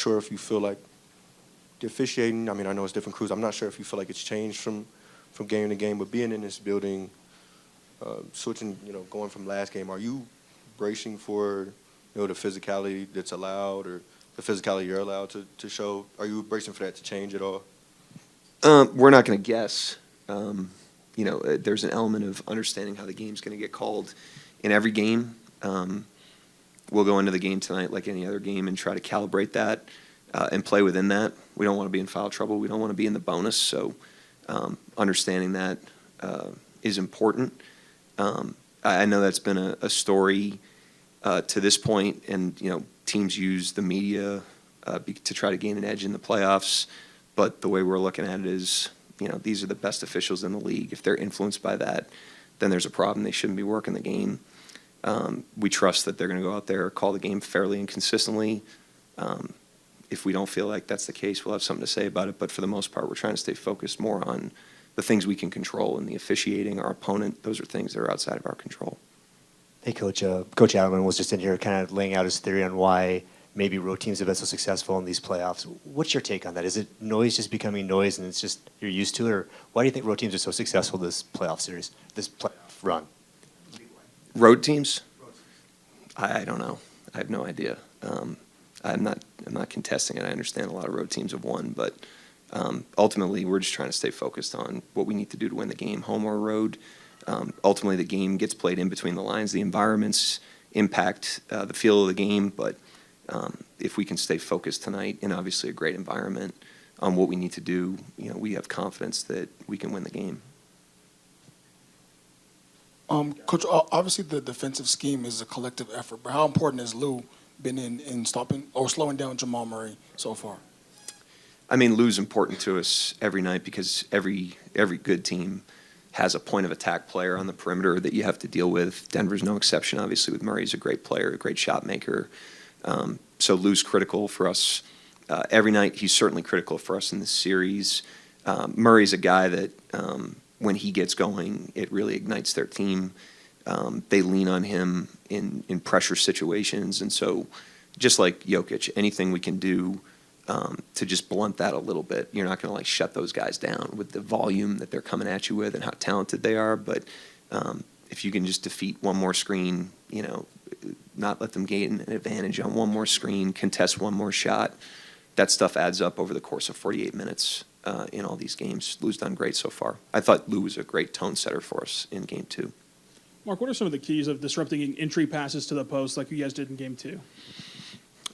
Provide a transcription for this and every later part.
sure if you feel like the officiating, I mean, I know it's different crews. I'm not sure if you feel like it's changed from game to game, but being in this building, switching, going from last game, are you bracing for, the physicality that's allowed or the physicality you're allowed to show? Are you bracing for that to change at all? We're not going to guess. There's an element of understanding how the game's going to get called in every game. We'll go into the game tonight like any other game and try to calibrate that and play within that. We don't want to be in foul trouble. We don't want to be in the bonus. So understanding that is important. I know that's been a story to this point, and teams use the media to try to gain an edge in the playoffs. But the way we're looking at it is, these are the best officials in the league. If they're influenced by that, then there's a problem. They shouldn't be working the game. We trust that they're going to go out there, call the game fairly and consistently. If we don't feel like that's the case, we'll have something to say about it. But for the most part, we're trying to stay focused more on the things we can control, and the officiating, our opponent. Those are things that are outside of our control. Hey, Coach. Coach Adelman was just in here kind of laying out his theory on why maybe road teams have been so successful in these playoffs. What's your take on that? Is it noise just becoming noise and it's just you're used to it? Or why do you think road teams are so successful this playoff series, this playoff run? Road teams? I don't know. I have no idea. I'm not contesting it. I understand a lot of road teams have won, but ultimately we're just trying to stay focused on what we need to do to win the game, home or road. Ultimately, the game gets played in between the lines. The environments impact the feel of the game, but if we can stay focused tonight in obviously a great environment on what we need to do, we have confidence that we can win the game. Coach, obviously the defensive scheme is a collective effort, but how important has Lou been in stopping or slowing down Jamal Murray so far? I mean, Lou's important to us every night because every good team has a point of attack player on the perimeter that you have to deal with. Denver's no exception, obviously, with Murray. He's a great player, a great shot maker. So Lou's critical for us every night. He's certainly critical for us in this series. Murray's a guy that when he gets going, it really ignites their team. They lean on him in pressure situations. And so just like Jokic, anything we can do to just blunt that a little bit. You're not going to shut those guys down with the volume that they're coming at you with and how talented they are. But if you can just defeat one more screen, not let them gain an advantage on one more screen, contest one more shot, that stuff adds up over the course of 48 minutes in all these games. Lou's done great so far. I thought Lou was a great tone setter for us in Game 2. Mark, what are some of the keys of disrupting entry passes to the post like you guys did in Game 2?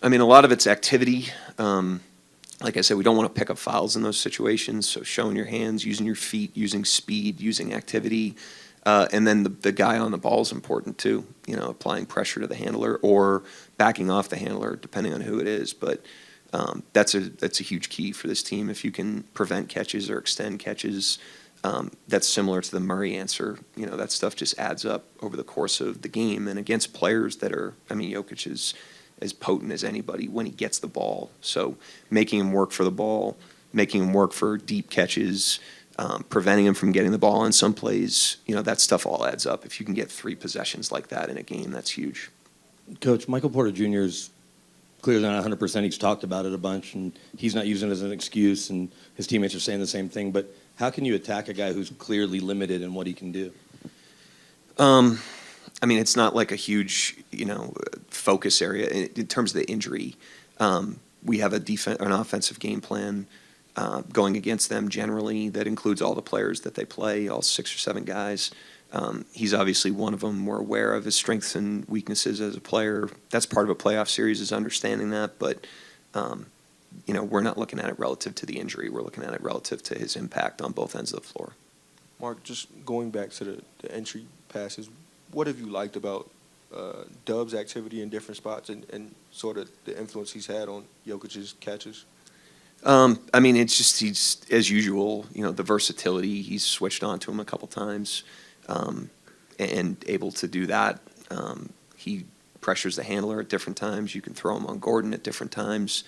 I mean, a lot of it's activity. Like I said, we don't want to pick up fouls in those situations, so showing your hands, using your feet, using speed, using activity. And then the guy on the ball is important too, applying pressure to the handler or backing off the handler, depending on who it is. But that's a huge key for this team. If you can prevent catches or extend catches, that's similar to the Murray answer. That stuff just adds up over the course of the game. And against players that are, Jokic is as potent as anybody when he gets the ball. So making him work for the ball, making him work for deep catches, preventing him from getting the ball in some plays, that stuff all adds up. If you can get 3 possessions like that in a game, that's huge. Coach, Michael Porter Jr. is clearly not 100%. He's talked about it a bunch, and he's not using it as an excuse, and his teammates are saying the same thing. But how can you attack a guy who's clearly limited in what he can do? It's not like a huge, focus area in terms of the injury. We have an offensive game plan going against them generally that includes all the players that they play, all 6 or 7 guys. He's obviously one of them. We're aware of his strengths and weaknesses as a player. That's part of a playoff series, is understanding that. But, we're not looking at it relative to the injury. We're looking at it relative to his impact on both ends of the floor. Mark, just going back to the entry passes, what have you liked about Dub's activity in different spots and sort of the influence he's had on Jokic's catches? It's just he's, as usual, the versatility. He's switched on to him a couple times and able to do that. He pressures the handler at different times. You can throw him on Gordon at different times.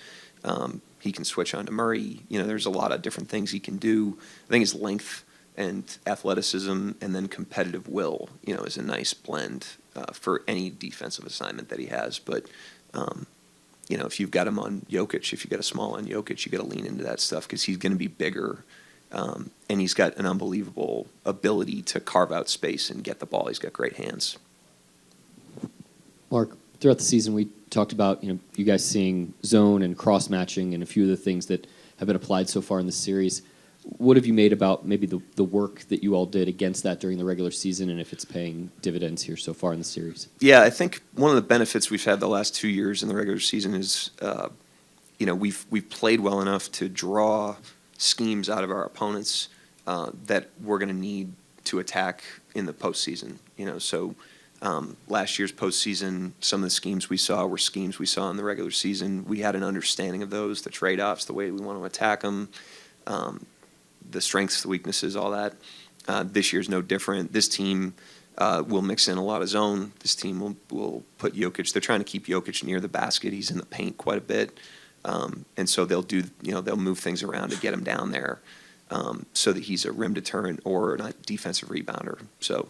He can switch on to Murray. There's a lot of different things he can do. I think his length and athleticism and then competitive will, is a nice blend for any defensive assignment that he has. But if you've got him on Jokic, if you got a small on Jokic, you got to lean into that stuff because he's going to be bigger. And he's got an unbelievable ability to carve out space and get the ball. He's got great hands. Mark, throughout the season, we talked about you guys seeing zone and cross matching and a few of the things that have been applied so far in the series. What have you made about maybe the work that you all did against that during the regular season, and if it's paying dividends here so far in the series? Yeah, I think one of the benefits we've had the last 2 years in the regular season is, we've played well enough to draw schemes out of our opponents that we're going to need to attack in the postseason. So last year's postseason, some of the schemes we saw were schemes we saw in the regular season. We had an understanding of those, the trade-offs, the way we want to attack them, the strengths, the weaknesses, all that. This year's no different. This team will mix in a lot of zone. This team will put Jokic. They're trying to keep Jokic near the basket. He's in the paint quite a bit. And so they'll move things around to get him down there so that he's a rim deterrent or a defensive rebounder. So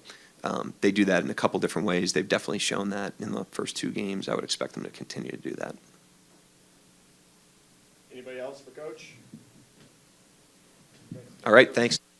they do that in a couple different ways. They've definitely shown that in the first 2 games. I would expect them to continue to do that. Anybody else for Coach? All right, thanks.